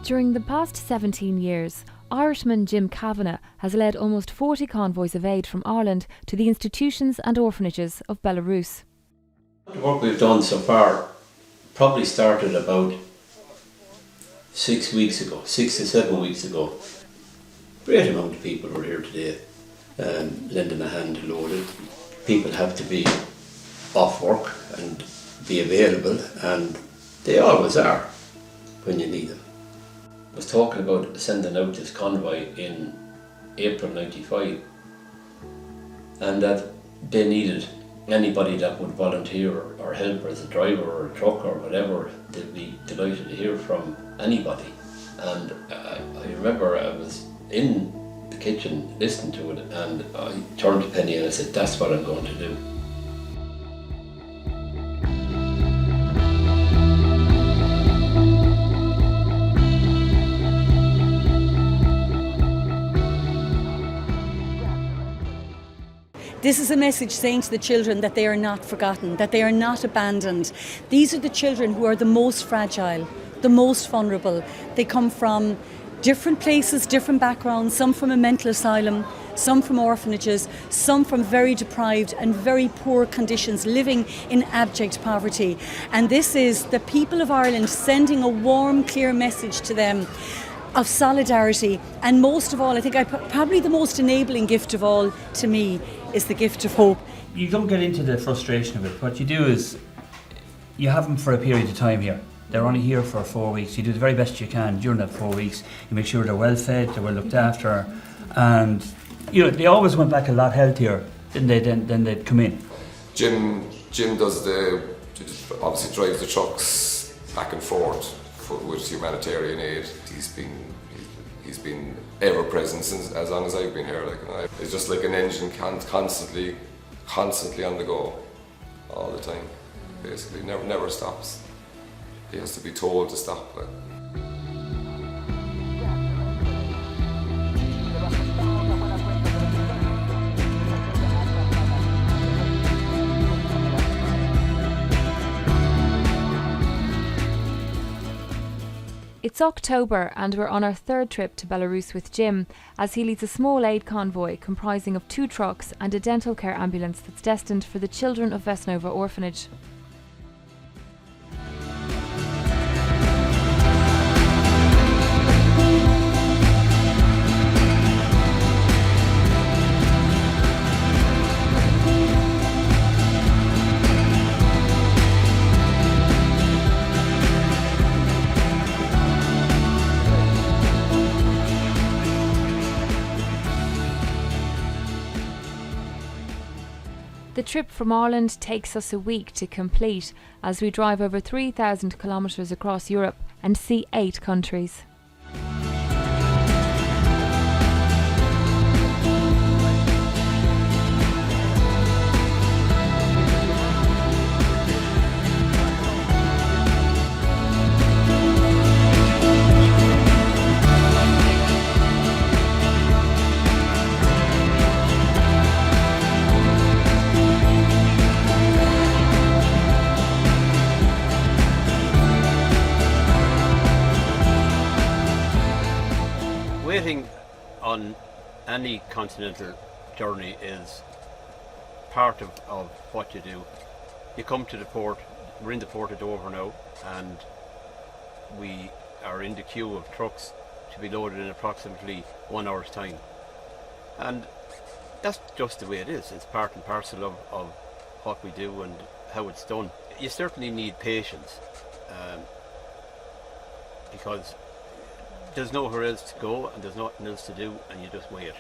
During the past 17 years, Irishman Jim Kavanagh has led almost 40 convoys of aid from Ireland to the institutions and orphanages of Belarus. The work we've done so far probably started about 6 weeks ago, 6 to 7 weeks ago. Great amount of people are here today, lending a hand to load it. People have to be off work and be available, and they always are when you need them. I was talking about sending out this convoy in April '95, and that they needed anybody that would volunteer or help as a driver or a truck or whatever. They'd be delighted to hear from anybody. And I remember I was in the kitchen listening to it, and I turned to Penny and I said, that's what I'm going to do. This is a message saying to the children that they are not forgotten, that they are not abandoned. These are the children who are the most fragile, the most vulnerable. They come from different places, different backgrounds, some from a mental asylum, some from orphanages, some from very deprived and very poor conditions, living in abject poverty. And this is the people of Ireland sending a warm, clear message to them of solidarity. And most of all, I think probably the most enabling gift of all to me is the gift of hope. You don't get into the frustration of it. What you do is you have them for a period of time here. They're only here for 4 weeks. You do the very best you can during that 4 weeks. You make sure they're well fed, they're well looked after, and they always went back a lot healthier than they'd come in. Jim does obviously drives the trucks back and forth with humanitarian aid. He's been ever present since as long as I've been here. It's just like an engine constantly on the go, all the time. Basically, never stops. He has to be told to stop. It's October and we're on our third trip to Belarus with Jim as he leads a small aid convoy comprising of 2 trucks and a dental care ambulance that's destined for the children of Vesnova orphanage. The trip from Ireland takes us a week to complete as we drive over 3,000 kilometres across Europe and see 8 countries. Waiting on any continental journey is part of what you do. You come to the port, we're in the port of Dover now, and we are in the queue of trucks to be loaded in approximately 1 hour's time. And that's just the way it is. It's part and parcel of what we do and how it's done. You certainly need patience because there's nowhere else to go and there's nothing else to do, and you just wait.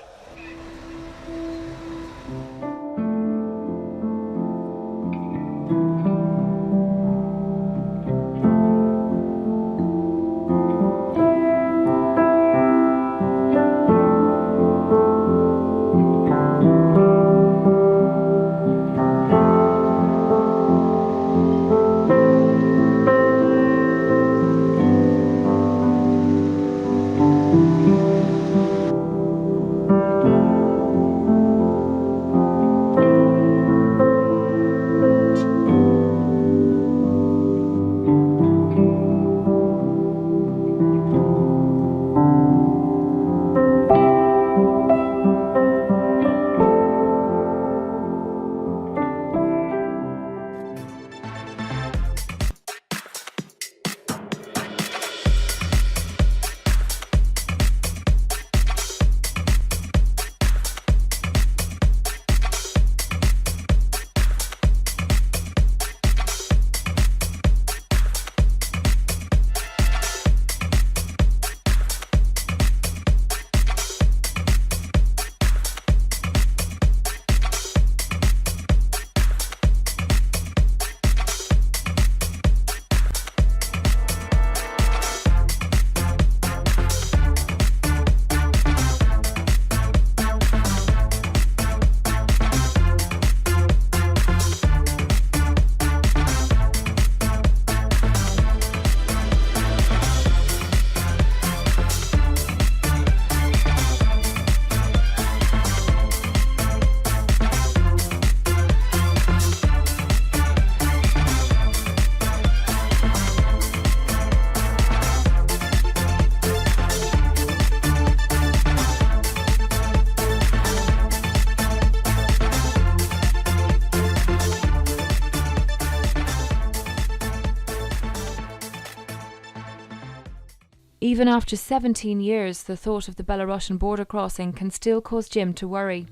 Even after 17 years, the thought of the Belarusian border crossing can still cause Jim to worry.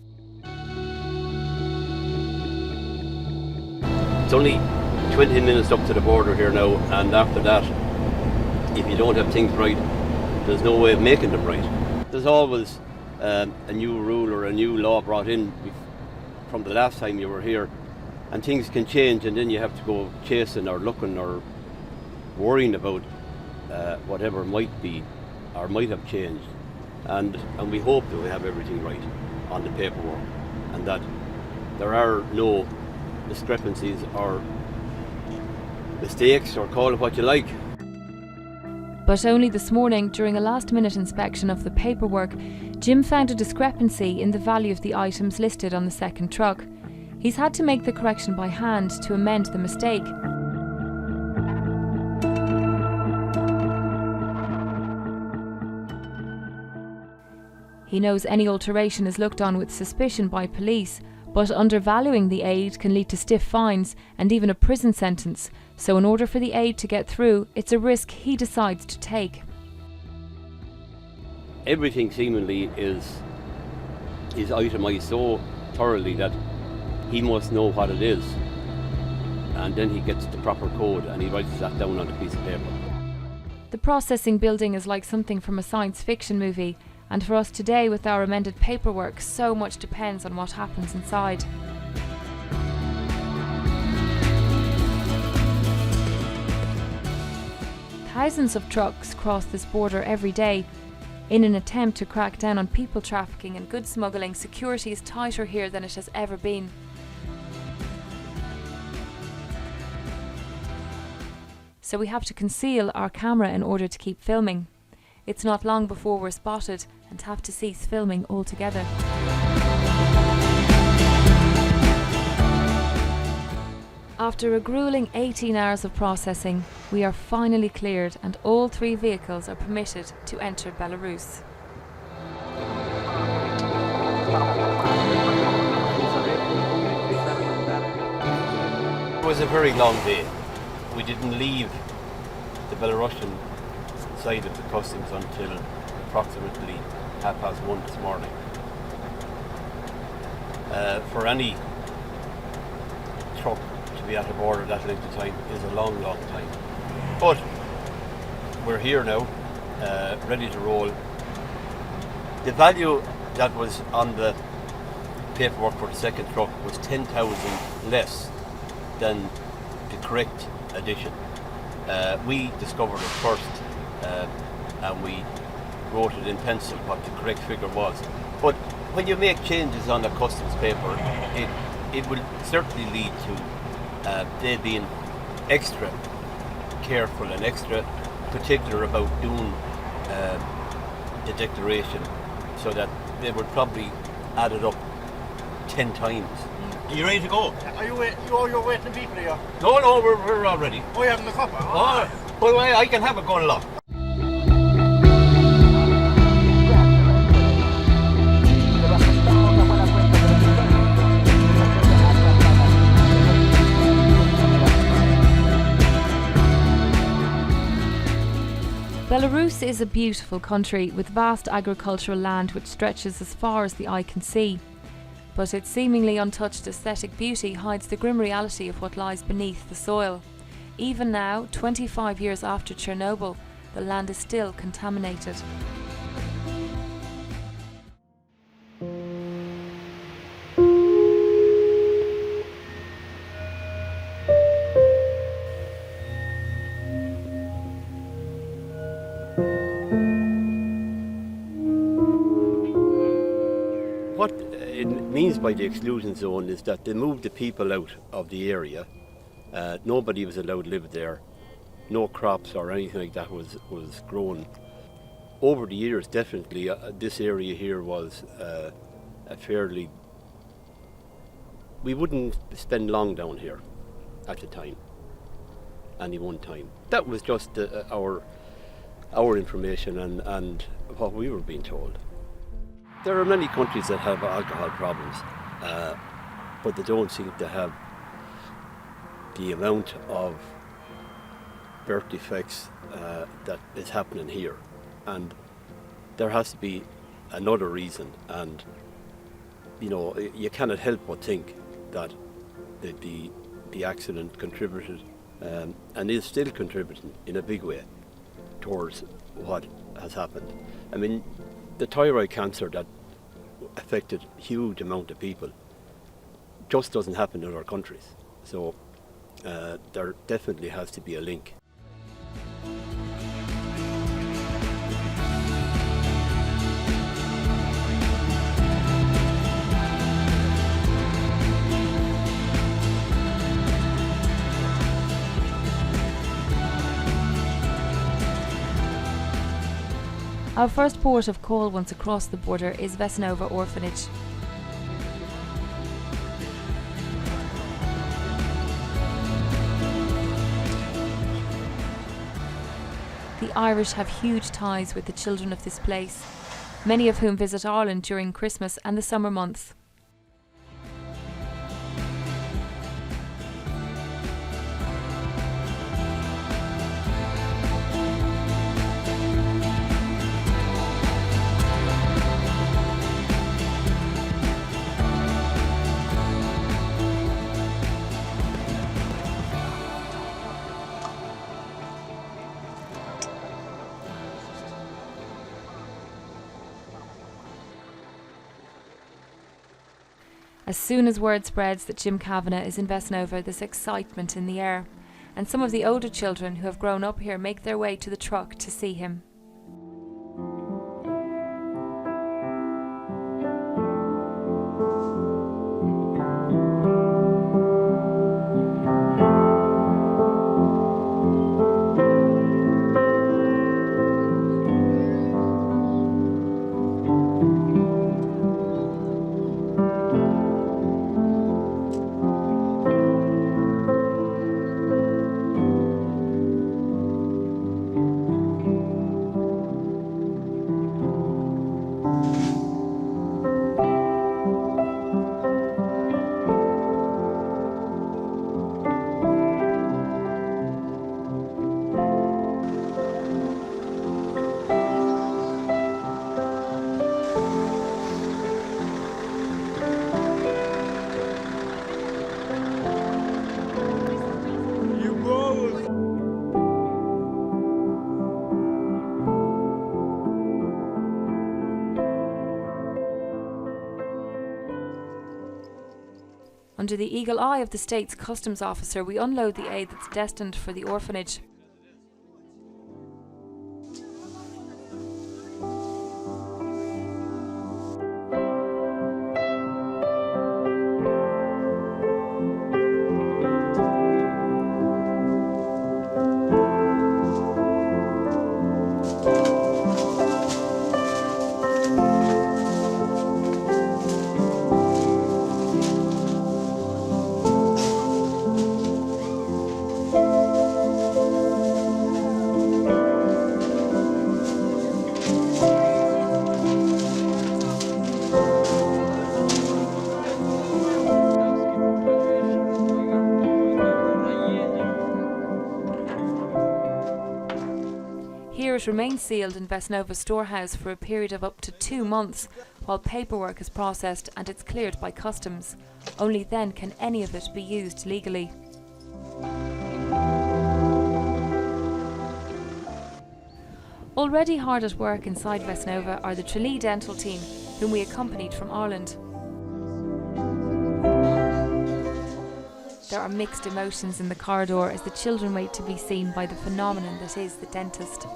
It's only 20 minutes up to the border here now, and after that, if you don't have things right, there's no way of making them right. There's always a new rule or a new law brought in from the last time you were here, and things can change, and then you have to go chasing or looking or worrying about whatever might be or might have changed. And we hope that we have everything right on the paperwork, and that there are no discrepancies or mistakes, or call it what you like. But only this morning, during a last-minute inspection of the paperwork, Jim found a discrepancy in the value of the items listed on the second truck. He's had to make the correction by hand to amend the mistake. He knows any alteration is looked on with suspicion by police, but undervaluing the aid can lead to stiff fines and even a prison sentence, so in order for the aid to get through, it's a risk he decides to take. Everything seemingly is itemised so thoroughly that he must know what it is, and then he gets the proper code and he writes that down on a piece of paper. The processing building is like something from a science fiction movie, and for us today with our amended paperwork, so much depends on what happens inside. Thousands of trucks cross this border every day. In an attempt to crack down on people trafficking and goods smuggling, security is tighter here than it has ever been. So we have to conceal our camera in order to keep filming. It's not long before we're spotted and have to cease filming altogether. After a grueling 18 hours of processing, we are finally cleared and all 3 vehicles are permitted to enter Belarus. It was a very long day. We didn't leave the Belarusian side of the customs until approximately 1:30 this morning. For any truck to be at the border that length of time is a long, long time. But we're here now, ready to roll. The value that was on the paperwork for the second truck was 10,000 less than the correct addition. We discovered it first, and we wrote it in pencil what the correct figure was. But when you make changes on the customs paper, it will certainly lead to they being extra careful and extra particular about doing the declaration, so that they would probably add it up 10 times. Are you ready to go? Are you you're waiting people here? No, we're all ready. Oh, you having the copper? Oh, well, I can have it going along. Belarus is a beautiful country with vast agricultural land which stretches as far as the eye can see. But its seemingly untouched aesthetic beauty hides the grim reality of what lies beneath the soil. Even now, 25 years after Chernobyl, the land is still contaminated. What it means by the exclusion zone is that they moved the people out of the area. Nobody was allowed to live there. No crops or anything like that was grown. Over the years, definitely, this area here was a fairly... We wouldn't spend long down here at the time, any one time. That was just our information and what we were being told. There are many countries that have alcohol problems, but they don't seem to have the amount of birth defects that is happening here. And there has to be another reason, and you cannot help but think that the accident contributed and is still contributing in a big way towards what has happened. I mean, the thyroid cancer that affected a huge amount of people just doesn't happen in other countries. So there definitely has to be a link. Our first port of call once across the border is Vesnova Orphanage. The Irish have huge ties with the children of this place, many of whom visit Ireland during Christmas and the summer months. As soon as word spreads that Jim Kavanagh is in Vesnova, there's excitement in the air, and some of the older children who have grown up here make their way to the truck to see him. Under the eagle eye of the state's customs officer, we unload the aid that's destined for the orphanage. Here it remains sealed in Vesnova's storehouse for a period of up to 2 months while paperwork is processed and it's cleared by customs. Only then can any of it be used legally. Already hard at work inside Vesnova are the Tralee dental team, whom we accompanied from Ireland. There are mixed emotions in the corridor as the children wait to be seen by the phenomenon that is the dentist.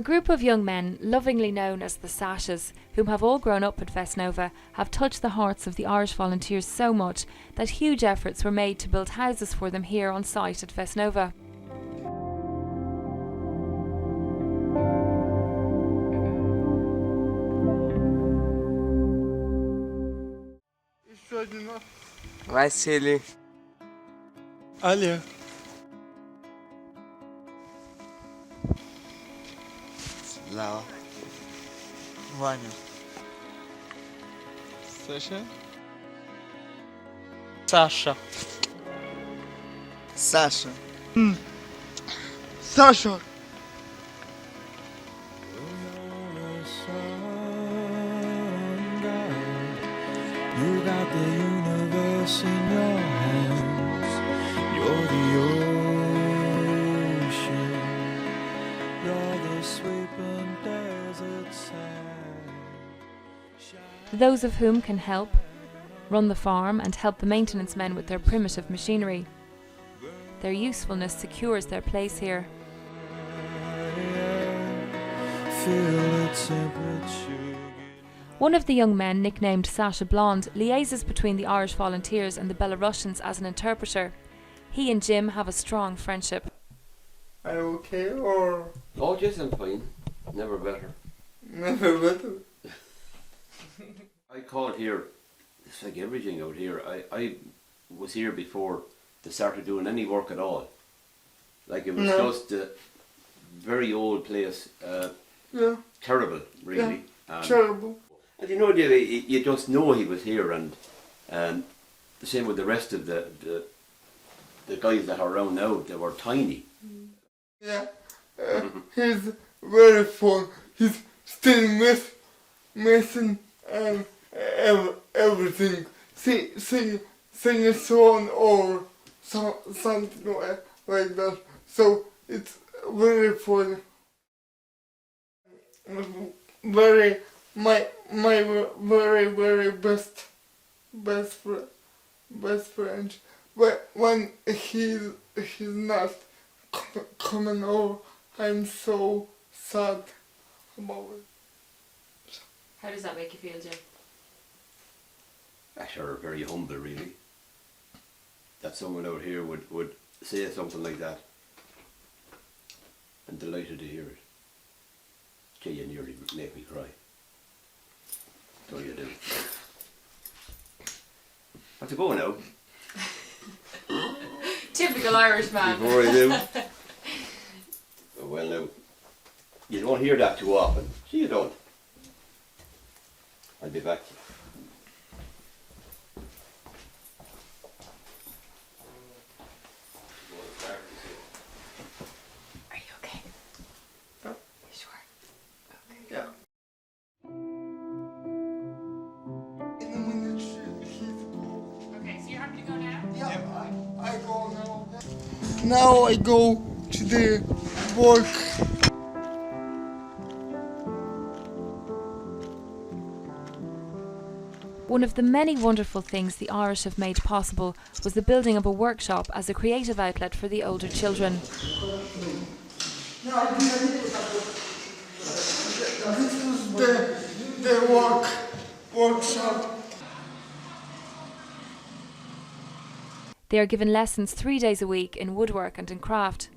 group of young men, lovingly known as the Sashas, whom have all grown up at Vesnova, have touched the hearts of the Irish volunteers so much that huge efforts were made to build houses for them here on site at Vesnova. Василий. Аля. Слава. Ваня. Саша. Саша. Саша. Саша. You got the universe in your hands. You're the ocean. You're the sweeping desert sand. Those of whom can help, run the farm and help the maintenance men with their primitive machinery. Their usefulness secures their place here. Feel its temperature. One of the young men, nicknamed Sasha Blonde, liaises between the Irish volunteers and the Belarusians as an interpreter. He and Jim have a strong friendship. Are you okay or Oh, yes, I'm fine. Never better. never better? I called here, it's like everything out here. I was here before they started doing any work at all. Like it was just a very old place, Yeah, terrible, really. terrible. And you know, you just know he was here, and the same with the rest of the guys that are around now. They were tiny. Yeah, he's very fun. He's still missing everything. Sing a song or something like that. So it's very fun. My very best friend. But when he's not coming over, I'm so sad about it. How does that make you feel, Jim? Actually, very humble, really. That someone out here would say something like that. And delighted to hear it. Gee, you nearly make me cry. So you do. Have to go now. Typical Irish man. Before I do. Well, now, you don't hear that too often. See, you don't. I'll be back. Are you okay? Yeah. You sure? Yeah. In a minute, he's Okay, so you're happy to go now? yeah. I go now. Now I go to the work. One of the many wonderful things the Irish have made possible was the building of a workshop as a creative outlet for the older children. This is the workshop. They are given lessons 3 days a week in woodwork and in craft.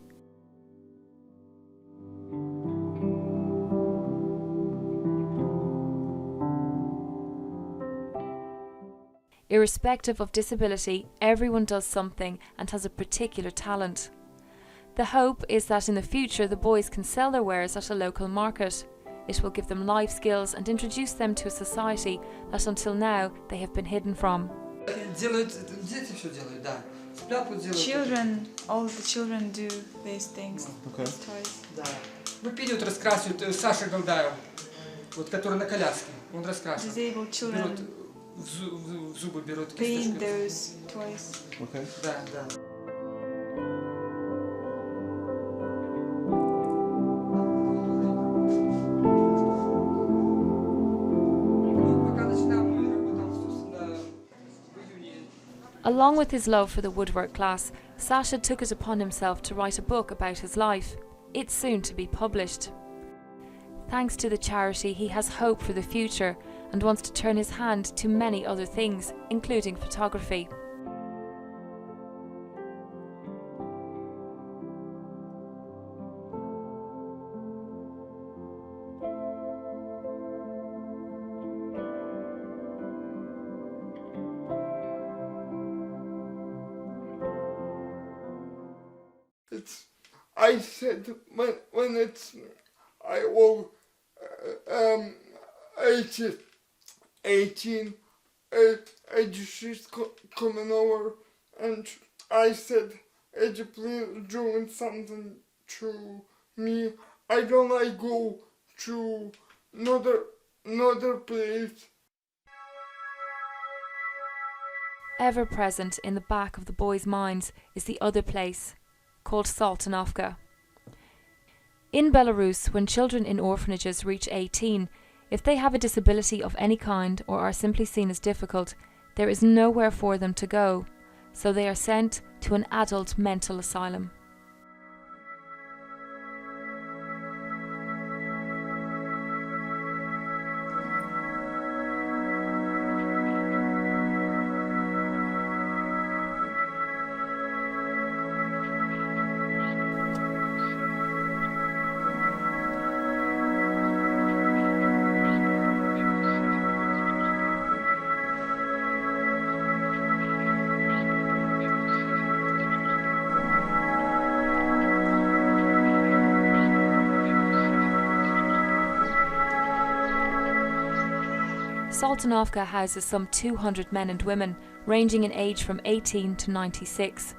Irrespective of disability, everyone does something and has a particular talent. The hope is that in the future the boys can sell their wares at a local market. It will give them life skills and introduce them to a society that until now they have been hidden from. Children, all the children do these things. Okay. These toys. Вперед раскрасивают, Саша Голдаев, вот который на коляске, он раскрасивает. Disabled children Берут в зубы берут paint кисточку. those toys. Okay. Да, да. Along with his love for the woodwork class, Sasha took it upon himself to write a book about his life. It's soon to be published. Thanks to the charity, he has hope for the future and wants to turn his hand to many other things, including photography. I said when I was 18, she's coming over, and I said, "Would you please doing something to me? I don't like go to another place." Ever present in the back of the boys' minds is the other place, called Saltanovka. In Belarus, when children in orphanages reach 18, if they have a disability of any kind or are simply seen as difficult, there is nowhere for them to go, so they are sent to an adult mental asylum. Saltanovka houses some 200 men and women, ranging in age from 18 to 96.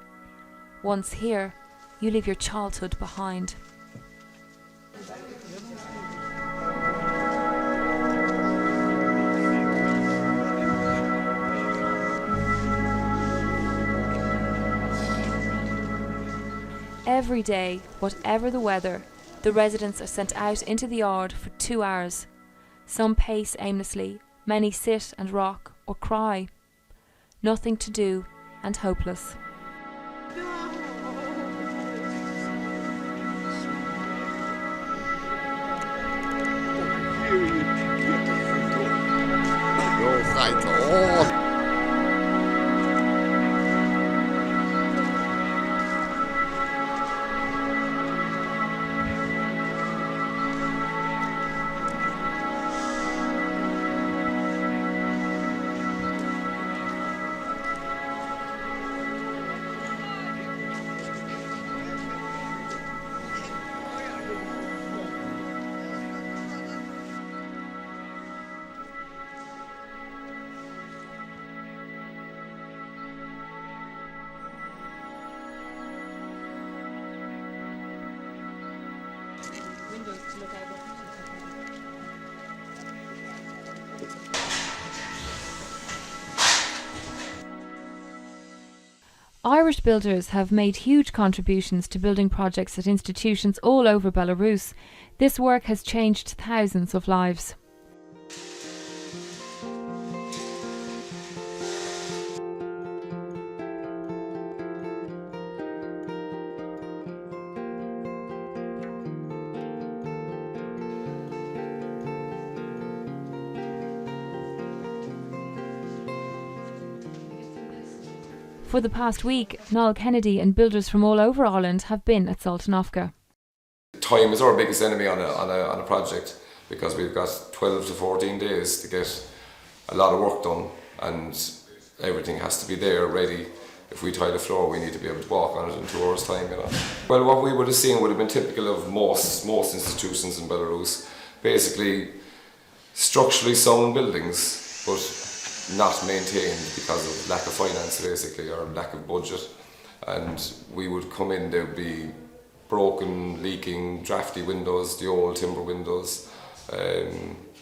Once here, you leave your childhood behind. Every day, whatever the weather, the residents are sent out into the yard for 2 hours. Some pace aimlessly, many sit and rock or cry. Nothing to do and hopeless. Irish builders have made huge contributions to building projects at institutions all over Belarus. This work has changed thousands of lives. For the past week, Niall Kennedy and builders from all over Ireland have been at Saltanovka. Time is our biggest enemy on a project, because we've got 12 to 14 days to get a lot of work done, and everything has to be there ready. If we tile the floor, we need to be able to walk on it in 2 hours' time. Well, what we would have seen would have been typical of most institutions in Belarus. Basically, structurally sound buildings, but not maintained because of lack of finance, basically, or lack of budget. And we would come in, there'd be broken, leaking, drafty windows, the old timber windows,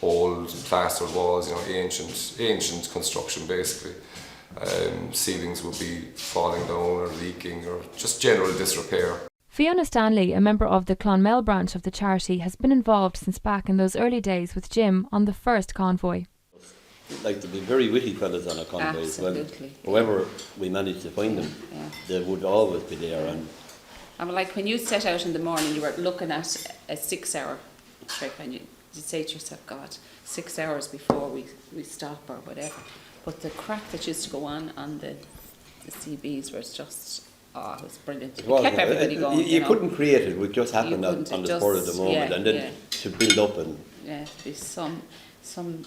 old plastered walls, ancient construction, basically. Ceilings would be falling down or leaking, or just general disrepair. Fiona Stanley, a member of the Clonmel branch of the charity, has been involved since back in those early days with Jim on the first convoy. Like, there'd be very witty fellas on a convoy as well. However we managed to find them, they would always be there. And like when you set out in the morning, you were looking at a 6-hour trip, and you'd say to yourself, God, 6 hours before we stop or whatever. But the crack that used to go on the CBs was just, it was brilliant. It kept everybody going. You couldn't create it, it would just happen on the spur of the moment, and then to build up and... Yeah, it'd be some fun.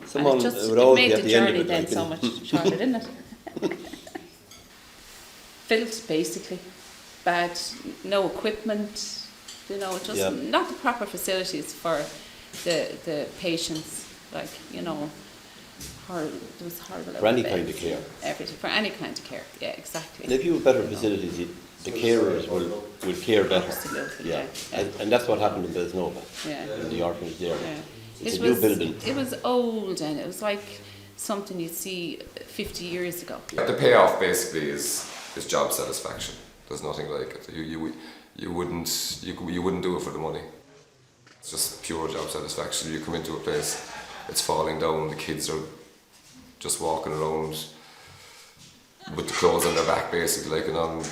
Someone and it would always made be at the the end of journey it, then like, so much shorter, didn't it? Filth, basically. Bad, no equipment, just not the proper facilities for the patients, like, there was horrible. For any kind of care. Everything, for any kind of care, yeah, exactly. And if you have better facilities, the carers will care better. Absolutely, yeah. And that's what happened in Besnova, in the orphanage there. Yeah. It's a new building. It was old, and it was like something you'd see 50 years ago. The payoff basically is job satisfaction. There's nothing like it. You wouldn't do it for the money. It's just pure job satisfaction. You come into a place, it's falling down, the kids are just walking around with the clothes on their back basically, and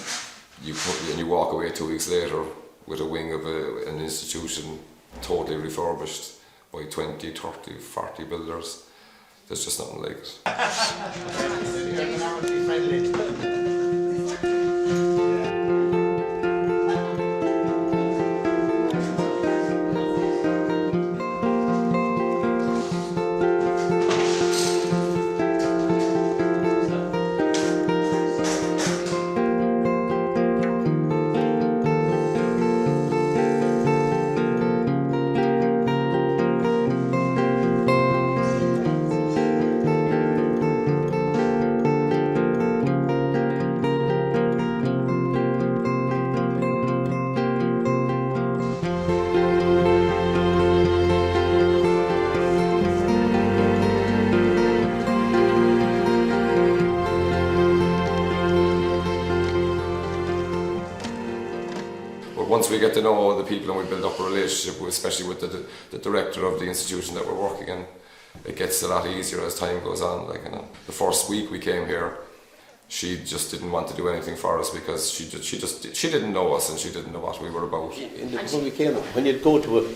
you walk away 2 weeks later with a wing of an institution totally refurbished by 20, 30, 40 builders. There's just nothing like it. Once we get to know the people and we build up a relationship, especially with the director of the institution that we're working in, it gets a lot easier as time goes on. The first week we came here, she just didn't want to do anything for us because she didn't know us and she didn't know what we were about. When you go to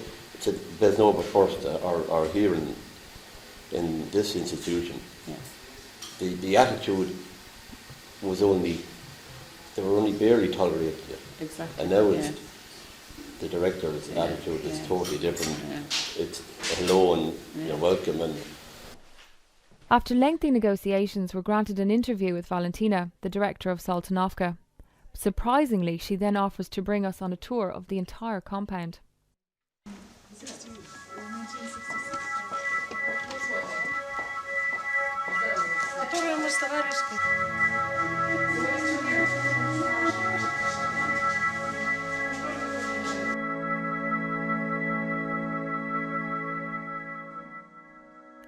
Besnova first or here in this institution, the attitude was they were only barely tolerated it. Exactly. And now the director's attitude is totally different. Yeah. It's hello and you're welcome. And after lengthy negotiations, we're granted an interview with Valentina, the director of Saltanovka. Surprisingly, she then offers to bring us on a tour of the entire compound.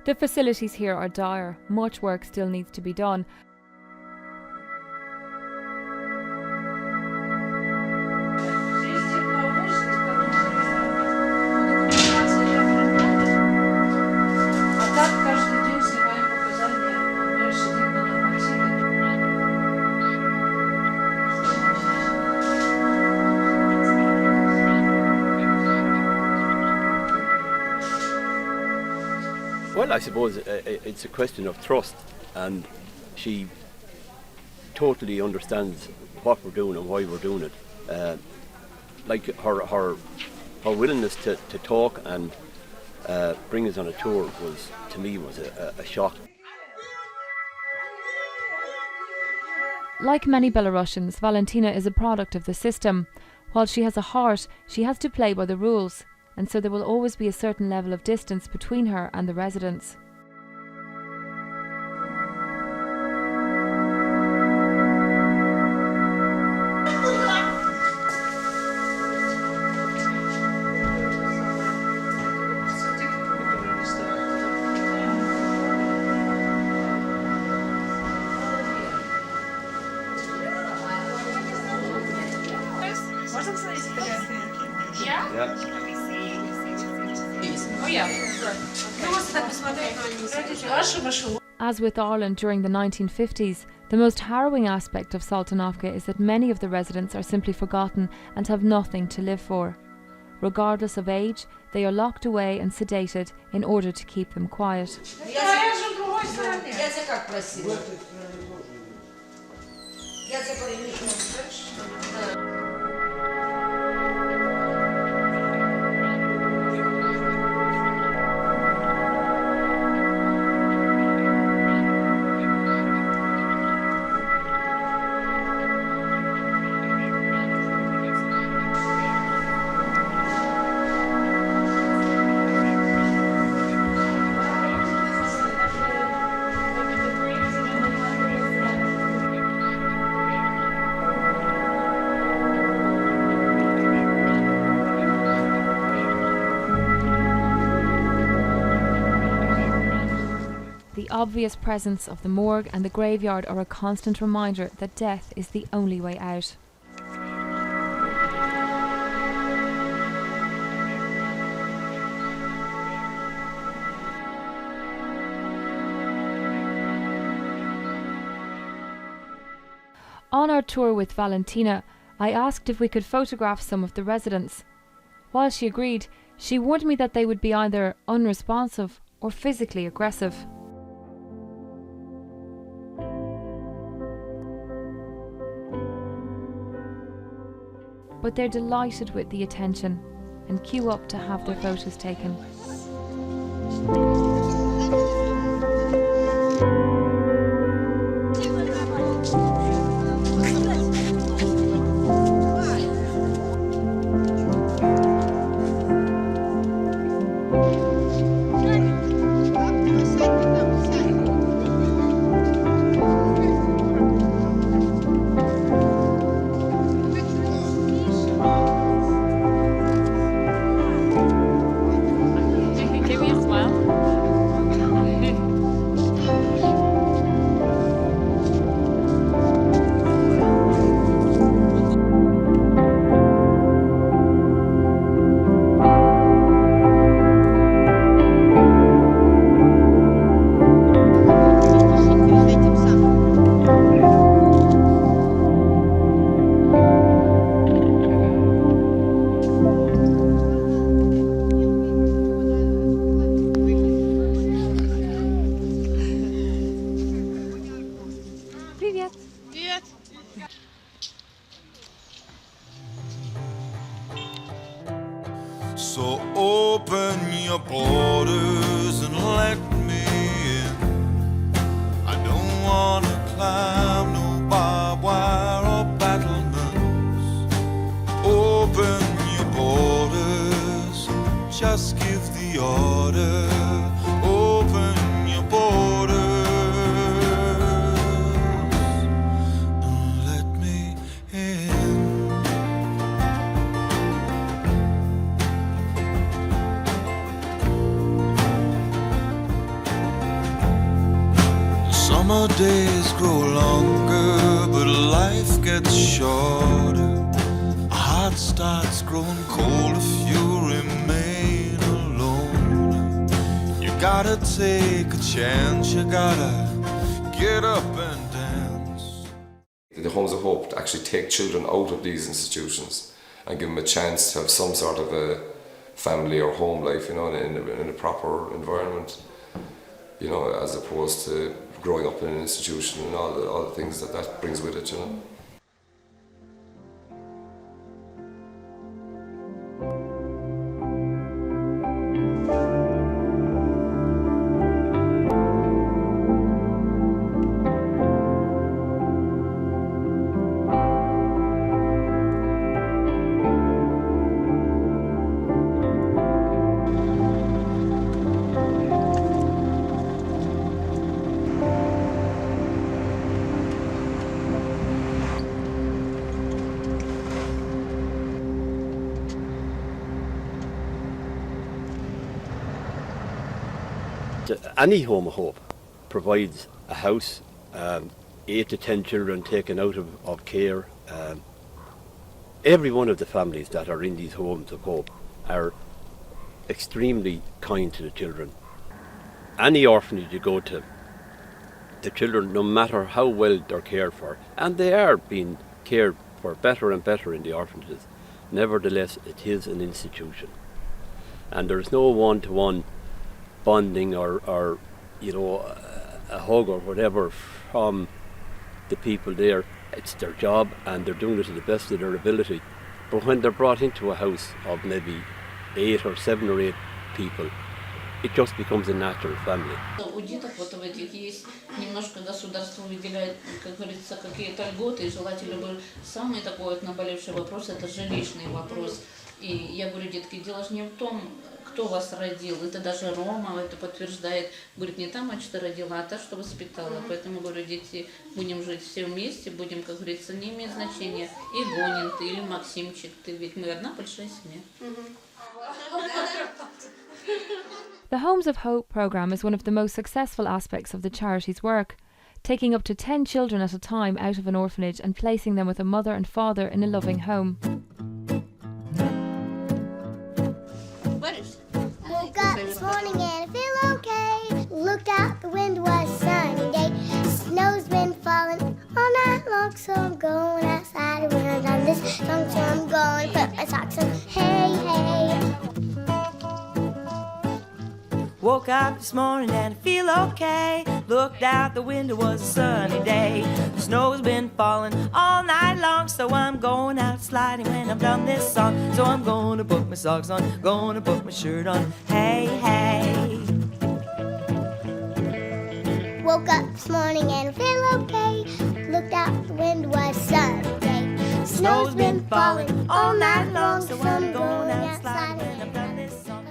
The facilities here are dire. Much work still needs to be done. Well, I suppose it's a question of trust, and she totally understands what we're doing and why we're doing it. Like her willingness to talk and bring us on a tour was, to me, was a shock. Like many Belarusians, Valentina is a product of the system. While she has a heart, she has to play by the rules, and so there will always be a certain level of distance between her and the residents. As with Ireland during the 1950s, the most harrowing aspect of Saltanovka is that many of the residents are simply forgotten and have nothing to live for. Regardless of age, they are locked away and sedated in order to keep them quiet. The obvious presence of the morgue and the graveyard are a constant reminder that death is the only way out. On our tour with Valentina, I asked if we could photograph some of the residents. While she agreed, she warned me that they would be either unresponsive or physically aggressive. But they're delighted with the attention and queue up to have their photos taken. So open your borders and let me in. I don't wanna climb no barbed wire or battlements. Open your borders, just give the order. Open your borders and let me in. Summer days grow longer, but life gets shorter. A heart starts growing cold if you remain alone. You gotta take a chance, you gotta get up and dance. The Homes of Hope actually take children out of these institutions and give them a chance to have some sort of a family or home life, you know, in a proper environment, you know, as opposed to growing up in an institution and all the things that brings with it, you know. Any Home of Hope provides a house, 8 to 10 children taken out of care. Every one of the families that are in these Homes of Hope are extremely kind to the children. Any orphanage you go to, the children, no matter how well they're cared for, and they are being cared for better and better in the orphanages, Nevertheless, it is an institution. And there's no one-to-one bonding or you know, a hug or whatever from the people there. It's their job and they're doing it to the best of their ability. But when they're brought into a house of maybe 8 or 7 or 8 people, it just becomes a natural family. У деток вот в этих есть немножко государство выделяет, как говорится, какие-то льготы, и желательно бы самый такой вот наболевший вопрос — это жилищный вопрос. И я говорю, детки, дело же не в том, кто вас родил, это даже Рома это подтверждает, говорит, не та мать, что родила, а та, что воспитала. Поэтому, говорю, дети, будем жить все вместе, будем, как говорится, не имеет значения, Игонин ты или Максимчик ты, ведь мы одна большая семья. The Homes of Hope programme is one of the most successful aspects of the charity's work, taking up to 10 children at a time out of an orphanage and placing them with a mother and father in a loving home. Woke up this morning and I feel okay. Looked out the window, was a sunny day. Snow's been falling all night long, so I'm going outside and when I'm done this song, so I'm going to put my socks on. Hey, hey. Woke up this morning and I feel okay. Looked out the window, was a sunny day. Snow's been falling all night long, so I'm going out sliding when I'm done this song. So I'm gonna put my socks on, gonna put my shirt on. Hey, hey. Woke up this morning and I feel okay. Looked out the window, was a sunny day. Snow's been falling all night long, so I'm going out sliding when I'm done this song.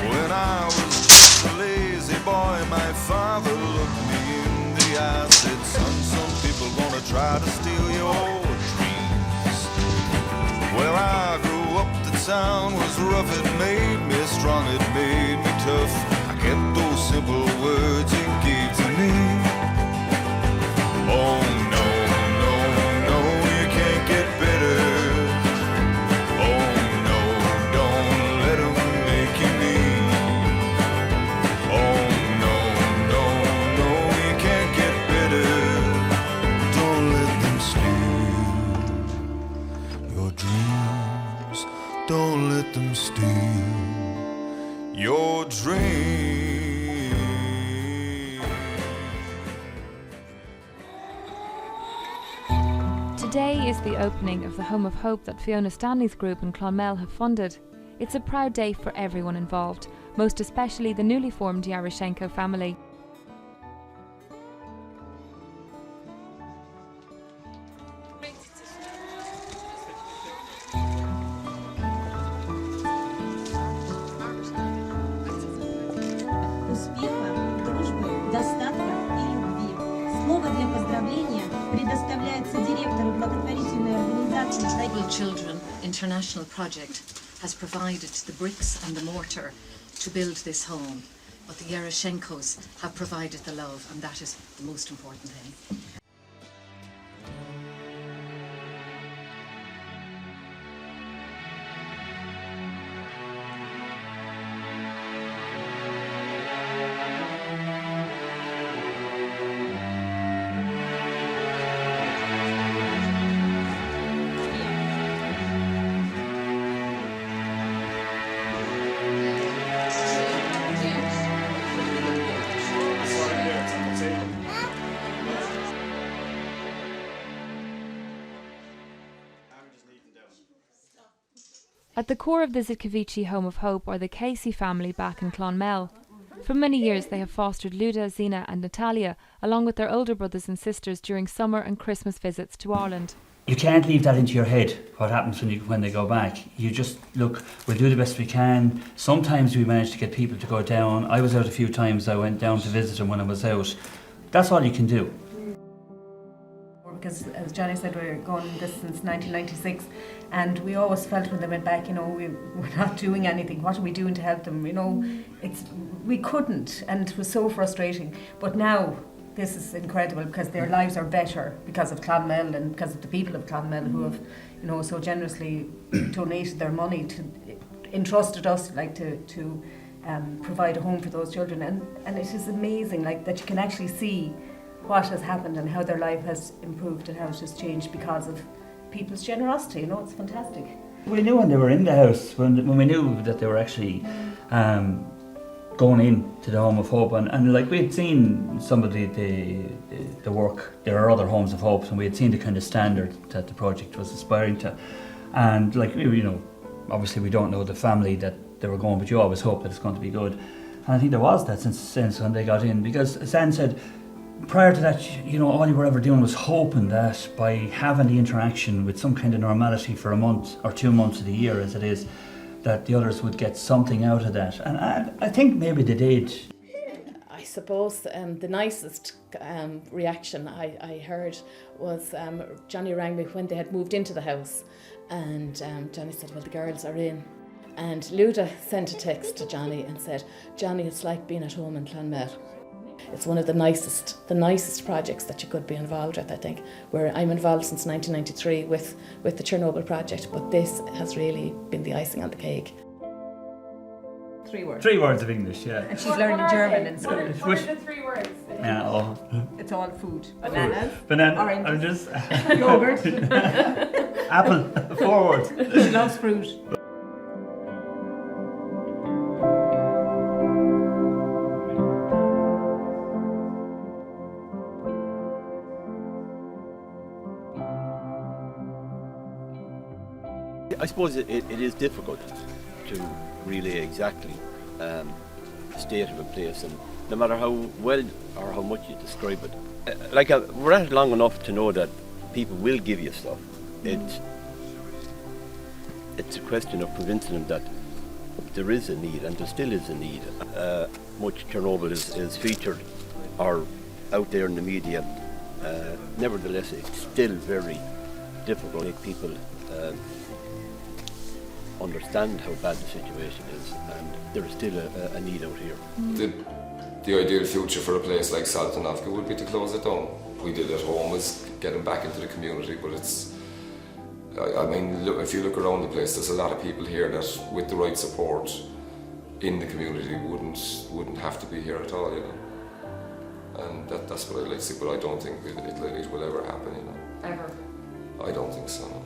When I was just a lazy boy, my father looked me in the eye, said, son, some people gonna try to steal your dreams. Where I grew up, the town was rough, it made me strong, it made me tough. I kept those simple words you gave to me. Oh no, no, no, you can't get better. Oh no, don't let 'em make you leave. Oh no, no, no, you can't get better. Don't let them steal your dreams. Don't let them steal your dreams. Today is the opening of the Home of Hope that Fiona Stanley's group in Clonmel have funded. It's a proud day for everyone involved, most especially the newly formed Yaroshenko family. Успеха, дружбы, достатка и любви. Слово для поздравления предоставляется директору благотворительной организации Chernobyl Children International Project has provided the bricks and the mortar to build this home, but the Yaroshenkos have provided the love, and that is the most important thing. At the core of the Zitkovici Home of Hope are the Casey family back in Clonmel. For many years they have fostered Luda, Zina and Natalia, along with their older brothers and sisters during summer and Christmas visits to Ireland. You can't leave that into your head, what happens when they go back. You just, look, we'll do the best we can. Sometimes we manage to get people to go down. I was out a few times, I went down to visit them when I was out. That's all you can do. Because as Johnny said, we're going this since 1996, and we always felt when they went back, we're not doing anything. What are we doing to help them? We couldn't, and it was so frustrating. But now this is incredible because their lives are better because of Clonmel and because of the people of Clonmel who have, so generously donated their money to entrusted us like to provide a home for those children, and it is amazing like that you can actually see what has happened and how their life has improved and how it has changed because of people's generosity. You know, it's fantastic. We knew when they were in the house, when we knew that they were actually going in to the Home of Hope, and like we had seen some of the work. There are other Homes of Hope, and we had seen the kind of standard that the project was aspiring to. And like, you know, obviously we don't know the family that they were going, but you always hope that it's going to be good. And I think there was that sense when they got in, because as Anne said, prior to that, you know, all you were ever doing was hoping that by having the interaction with some kind of normality for a month or 2 months of the year as it is, that the others would get something out of that. And I think maybe they did. I suppose the nicest reaction I heard was Johnny rang me when they had moved into the house, and Johnny said, well, the girls are in. And Luda sent a text to Johnny and said, Johnny, it's like being at home in Clonmel. It's one of the nicest projects that you could be involved with, I think. Where I'm involved since 1993 with the Chernobyl project, but this has really been the icing on the cake. 3 words. 3 words of English, yeah. And she's learning German in school. What are the 3 words? Yeah, It's all food. Bananas, banana, oranges, oranges, yogurt, apple, 4 words. She loves fruit. I suppose it is difficult to relay exactly the state of a place, and no matter how well or how much you describe it, we're at it long enough to know that people will give you stuff. It's a question of convincing them that there is a need, and there still is a need. Much Chernobyl is featured or out there in the media. Nevertheless, it's still very difficult to make people understand how bad the situation is, and there is still a need out here. The ideal future for a place like Saltanovka would be to close it down. We did at home was getting back into the community, but it's, I mean, look, if you look around the place, there's a lot of people here that, with the right support in the community, wouldn't have to be here at all, you know. And that's what I'd like to see, but I don't think it will ever happen, you know. Ever? I don't think so, no.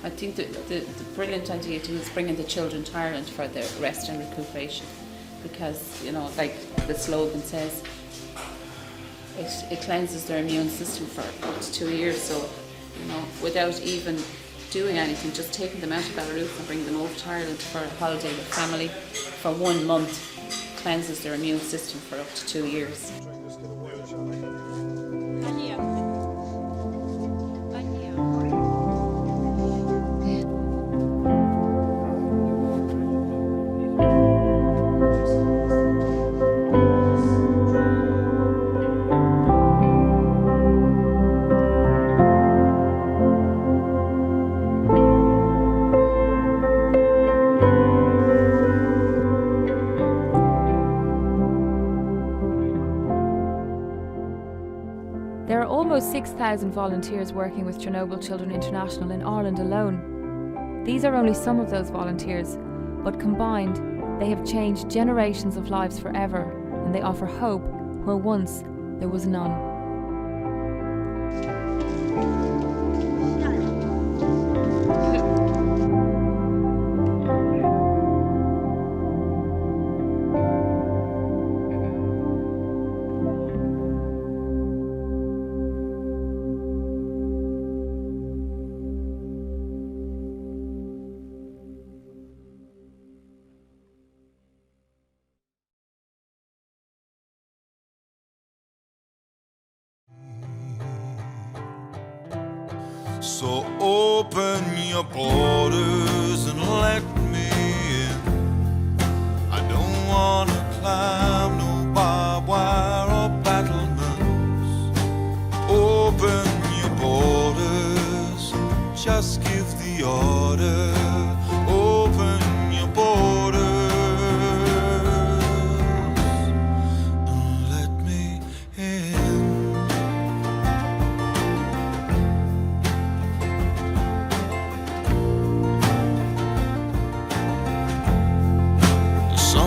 I think the brilliant idea is bringing the children to Ireland for their rest and recuperation, because, you know, like the slogan says, it cleanses their immune system for up to 2 years. So, you know, without even doing anything, just taking them out of Belarus and bringing them over to Ireland for a holiday with family for 1 month cleanses their immune system for up to 2 years. There are almost 6,000 volunteers working with Chernobyl Children International in Ireland alone. These are only some of those volunteers, but combined, they have changed generations of lives forever, and they offer hope where once there was none. So open your borders and let me in. I don't wanna climb no barbed wire or battlements. Open your borders, just give the order. Open your borders and let me in.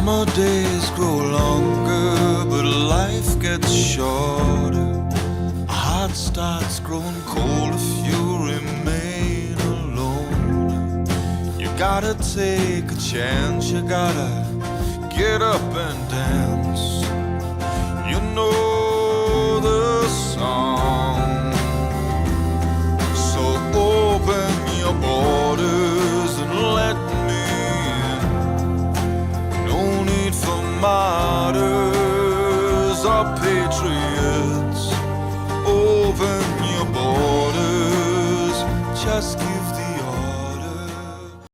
Summer days grow longer, but life gets shorter. A heart starts growing cold if you remain alone. You gotta take a chance, you gotta get up and dance. You know the song. So open your borders and let me in. No need for martyrs or patriots. Open